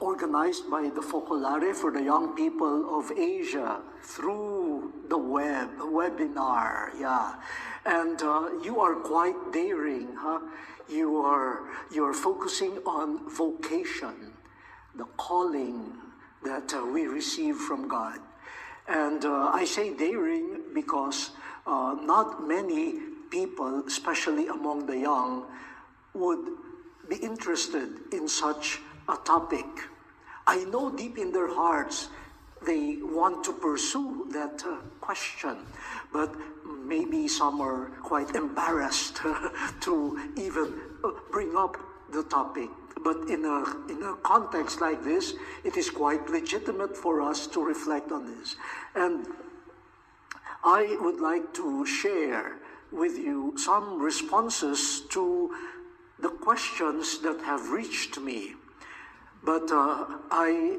organized by the Focolare for the young people of Asia through the webinar, yeah. And you are quite daring, huh? You're focusing on vocation, the calling that we receive from God. And I say daring because not many people, especially among the young, would be interested in such a topic. I know deep in their hearts they want to pursue that question, but maybe some are quite embarrassed to even bring up the topic. But in a context like this, it is quite legitimate for us to reflect on this. And I would like to share with you some responses to the questions that have reached me. But I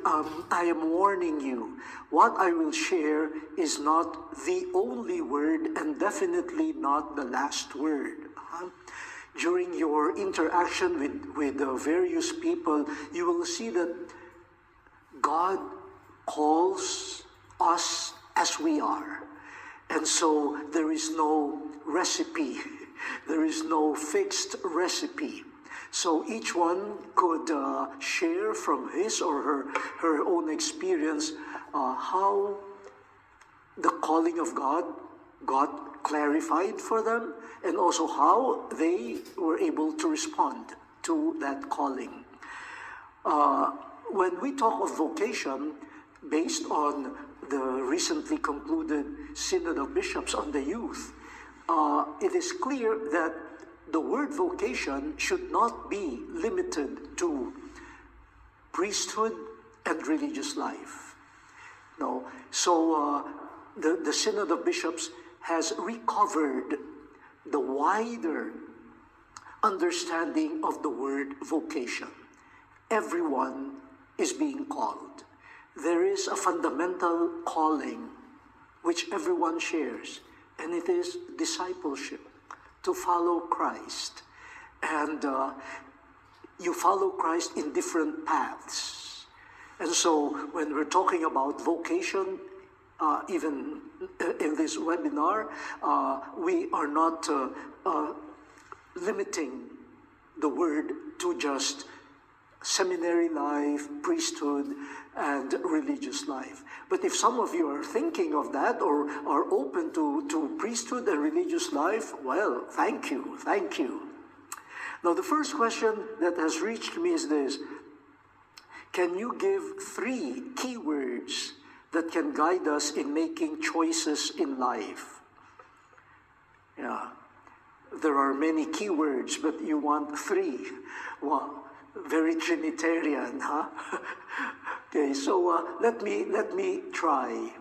am warning you, what I will share is not the only word and definitely not the last word. During your interaction with various people, you will see that God calls us as we are. And so there is no recipe. There is no fixed recipe. So each one could share from his or her own experience how the calling of God got clarified for them, and also how they were able to respond to that calling. When we talk of vocation, based on the recently concluded Synod of Bishops on the youth, it is clear that the word vocation should not be limited to priesthood and religious life. No. So the Synod of Bishops has recovered the wider understanding of the word vocation. Everyone is being called. There is a fundamental calling which everyone shares, and it is discipleship, to follow Christ. And you follow Christ in different paths. And so when we're talking about vocation, even in this webinar, we are not limiting the word to just seminary life, priesthood, and religious life. But if some of you are thinking of that or are open to priesthood and religious life, well, thank you, thank you. Now, the first question that has reached me is this: can you give 3 keywords that can guide us in making choices in life? Yeah, there are many keywords, but you want 3. Wow. Very Trinitarian, huh? Okay, so let me try.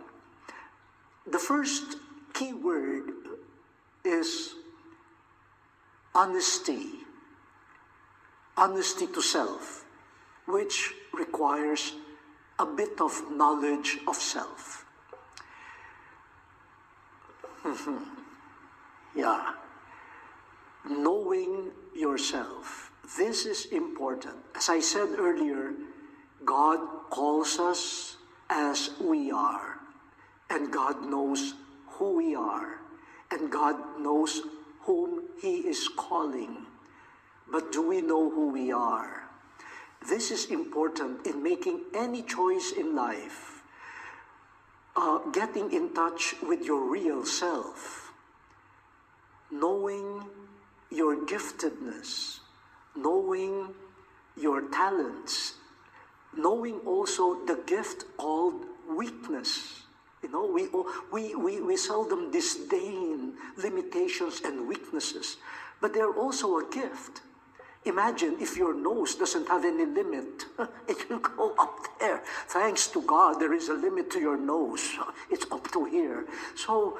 The first key word is honesty. Honesty to self, which requires a bit of knowledge of self. Yeah. Knowing yourself. This is important. As I said earlier, God calls us as we are, and God knows who we are, and God knows whom He is calling. But do we know who we are? This is important in making any choice in life. Getting in touch with your real self, knowing your giftedness, knowing your talents, knowing also the gift called weakness. You know, we seldom disdain limitations and weaknesses, but they're also a gift. Imagine if your nose doesn't have any limit. It will go up there. Thanks to God, there is a limit to your nose. It's up to here. So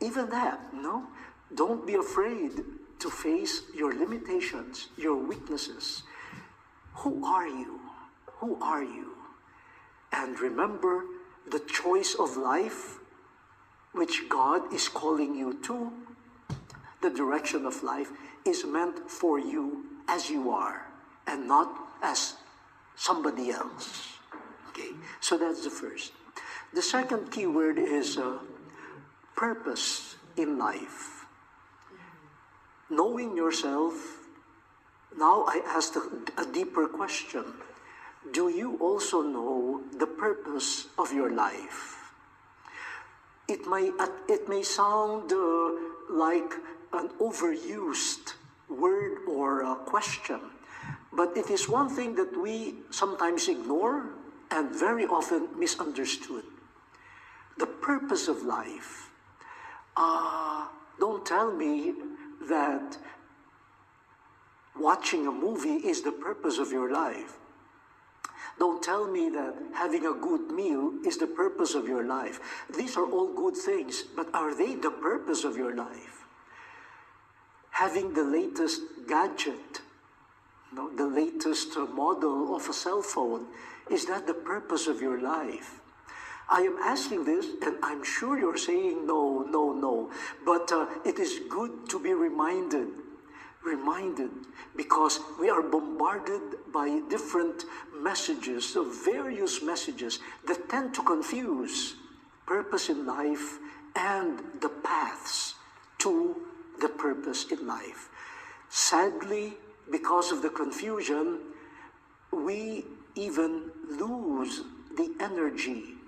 even that, no? Don't be afraid to face your limitations, your weaknesses. Who are you? Who are you? And remember, the choice of life, which God is calling you to, the direction of life, is meant for you as you are, and not as somebody else. Okay, so that's the first. The second key word is purpose in life. Knowing yourself, now I ask a deeper question. Do you also know the purpose of your life? It may sound like an overused word or a question, but it is one thing that we sometimes ignore and very often misunderstood. The purpose of life. Don't tell me that watching a movie is the purpose of your life. Don't tell me that having a good meal is the purpose of your life. These are all good things, but are they the purpose of your life? Having the latest gadget, the latest model of a cell phone, is that the purpose of your life? I am asking this, and I'm sure you're saying no, no, no. But it is good to be reminded, because we are bombarded by different messages, various messages that tend to confuse purpose in life and the paths to the purpose in life. Sadly, because of the confusion, we even lose the energy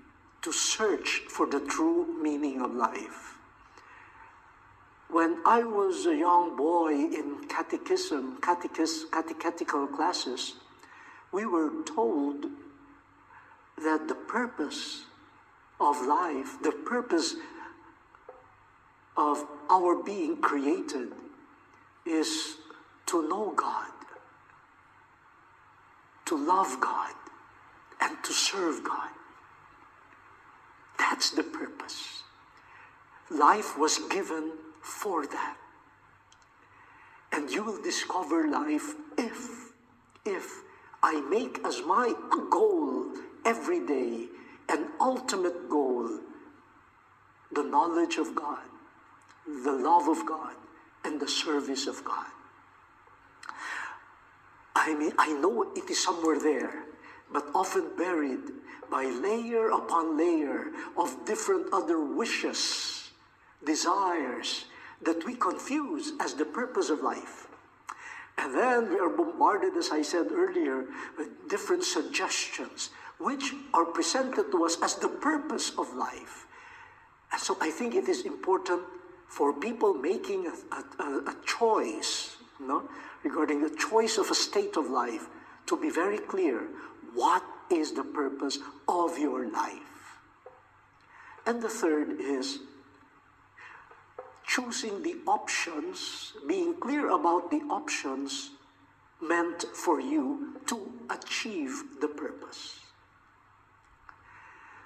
to search for the true meaning of life. When I was a young boy in catechetical classes, we were told that the purpose of life, the purpose of our being created, is to know God, to love God, and to serve God. That's the purpose. Life was given for that. And you will discover life if I make as my goal every day, an ultimate goal, the knowledge of God, the love of God, and the service of God. I know it is somewhere there, but often buried by layer upon layer of different other wishes, desires, that we confuse as the purpose of life. And then we are bombarded, as I said earlier, with different suggestions, which are presented to us as the purpose of life. And so I think it is important for people making a choice, regarding the choice of a state of life, to be very clear, what is the purpose of your life? And the third is choosing the options, being clear about the options meant for you to achieve the purpose.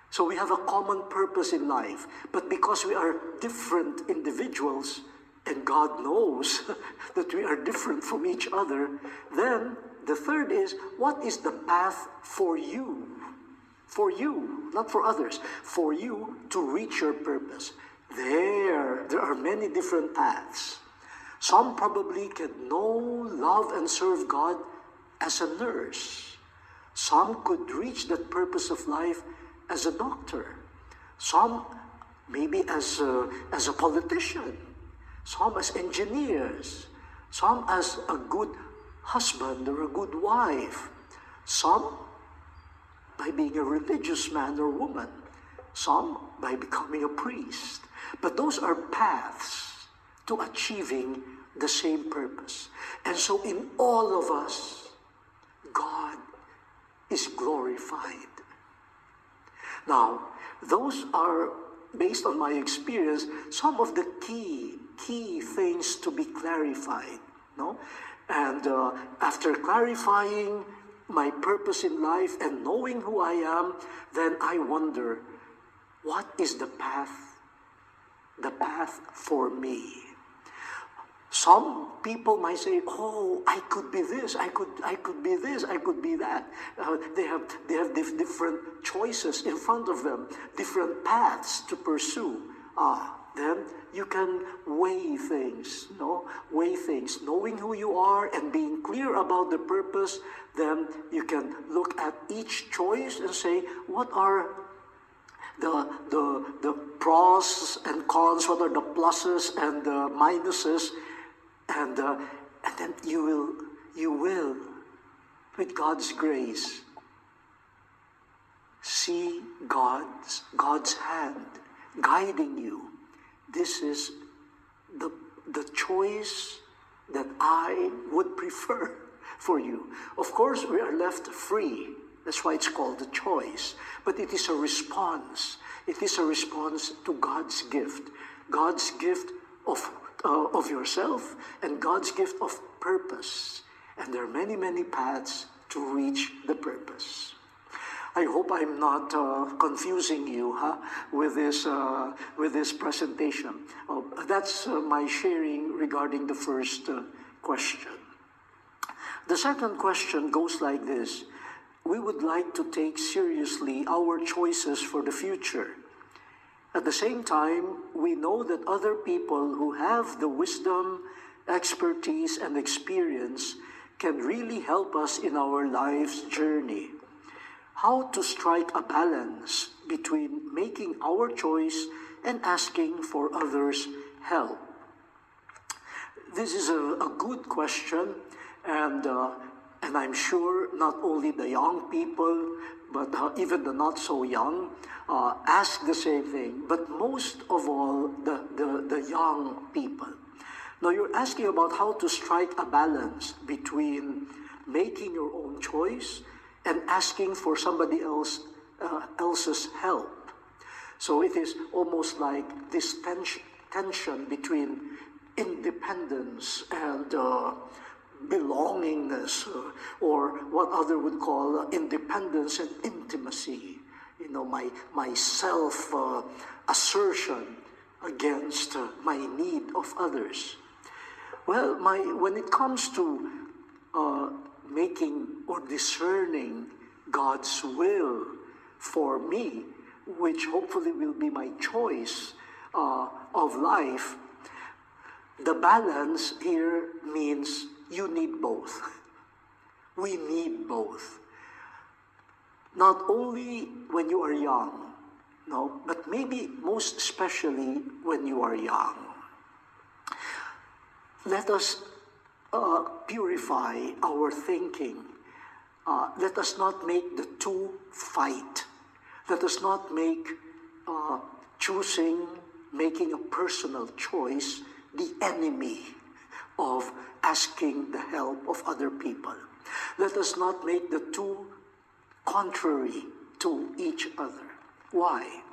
So we have a common purpose in life, but because we are different individuals, and God knows that we are different from each other, then the third is, what is the path for you? For you, not for others, for you to reach your purpose. There are many different paths. Some probably can know, love, and serve God as a nurse. Some could reach that purpose of life as a doctor. Some maybe as a politician. Some as engineers. Some as a good husband or a good wife. Some by being a religious man or woman. Some by becoming a priest. But those are paths to achieving the same purpose. And so in all of us, God is glorified. Now, those are, based on my experience, some of the key things to be clarified. And after clarifying my purpose in life and knowing who I am, then I wonder, what is the path for me? Some people might say, "Oh, I could be this. I could be this. I could be that." They have different choices in front of them, different paths to pursue. then you can weigh things, knowing who you are and being clear about the purpose. Then you can look at each choice and say, what are the pros and cons, what are the pluses and the minuses, and then you will, with God's grace, see God's hand guiding you. This is the choice that I would prefer for you. Of course, we are left free. That's why it's called a choice. But it is a response. It is a response to God's gift. God's gift of yourself and God's gift of purpose. And there are many, many paths to reach the purpose. I hope I'm not confusing you with this presentation. That's my sharing regarding the first question. The second question goes like this. We would like to take seriously our choices for the future. At the same time, we know that other people who have the wisdom, expertise, and experience can really help us in our life's journey. How to strike a balance between making our choice and asking for others' help? This is a good question, and I'm sure not only the young people, but even the not so young ask the same thing, but most of all, the young people. Now, you're asking about how to strike a balance between making your own choice and asking for somebody else's help. So it is almost like this tension between independence and belongingness, or what other would call independence and intimacy. My self assertion against my need of others. Well, when it comes to making or discerning God's will for me, which hopefully will be my choice of life, the balance here means you need both. We need both. Not only when you are young, but maybe most especially when you are young. Let us purify our thinking. Let us not make the two fight. Let us not make making a personal choice the enemy of asking the help of other people. Let us not make the two contrary to each other. Why?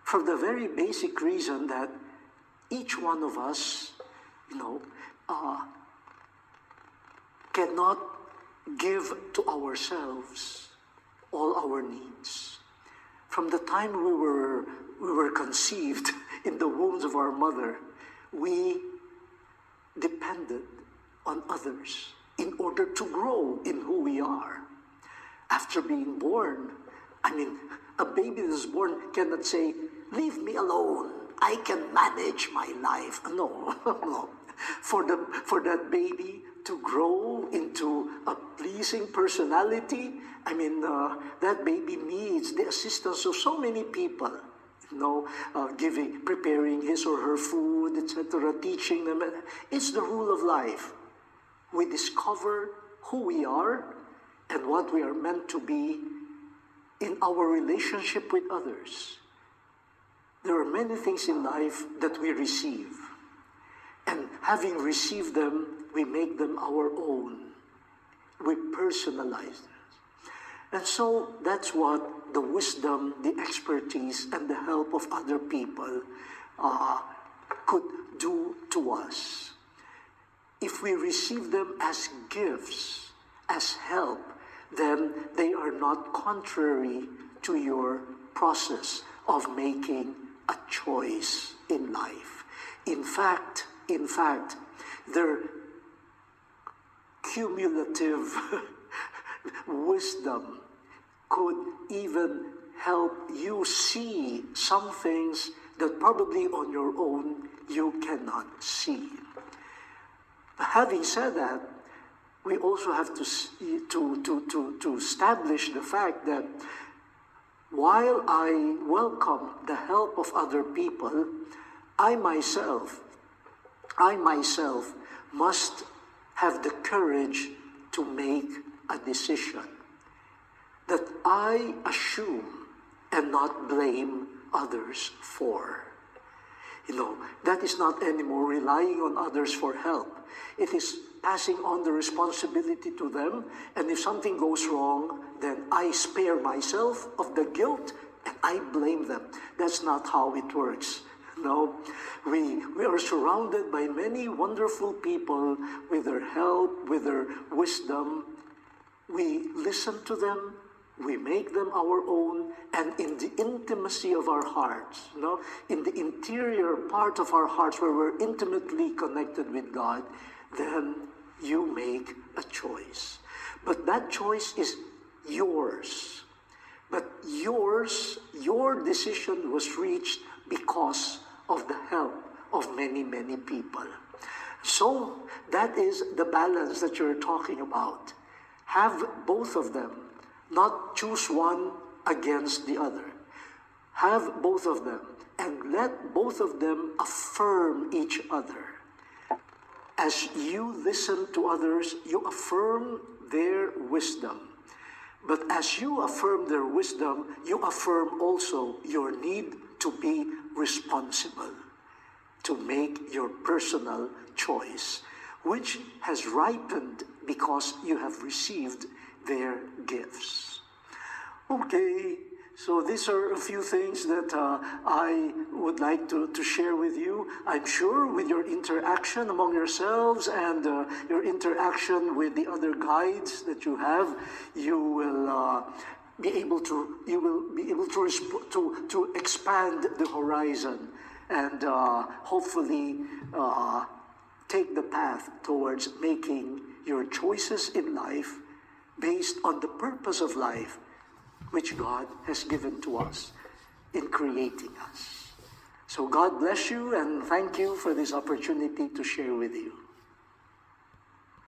For the very basic reason that each one of us, cannot give to ourselves all our needs. From the time we were conceived in the wombs of our mother, we depended on others in order to grow in who we are. After being born, a baby that is born cannot say, "Leave me alone, I can manage my life." No, no. For that baby to grow into a pleasing personality, that baby needs the assistance of so many people, preparing his or her food, etc., teaching them. It's the rule of life. We discover who we are and what we are meant to be in our relationship with others. There are many things in life that we receive. And having received them, we make them our own. We personalize them. And so that's what the wisdom, the expertise, and the help of other people could do to us. If we receive them as gifts, as help, then they are not contrary to your process of making a choice in life. In fact, their cumulative wisdom could even help you see some things that probably on your own you cannot see. Having said that, we also have to establish the fact that while I welcome the help of other people, I myself must have the courage to make a decision that I assume and not blame others for. That is not anymore relying on others for help. It is passing on the responsibility to them, and if something goes wrong, then I spare myself of the guilt and I blame them. That's not how it works. No, we are surrounded by many wonderful people with their help, with their wisdom. We listen to them, we make them our own, and in the intimacy of our hearts, in the interior part of our hearts where we're intimately connected with God, then you make a choice. But that choice is yours. But your decision was reached because of the help of many, many people. So that is the balance that you're talking about. Have both of them, not choose one against the other. Have both of them, and let both of them affirm each other. As you listen to others, you affirm their wisdom. But as you affirm their wisdom, you affirm also your need to be responsible, to make your personal choice, which has ripened because you have received their gifts. Okay, so these are a few things that I would like to share with you. I'm sure with your interaction among yourselves and your interaction with the other guides that you have, you will be able to expand the horizon and hopefully take the path towards making your choices in life based on the purpose of life which God has given to us in creating us. So God bless you, and thank you for this opportunity to share with you.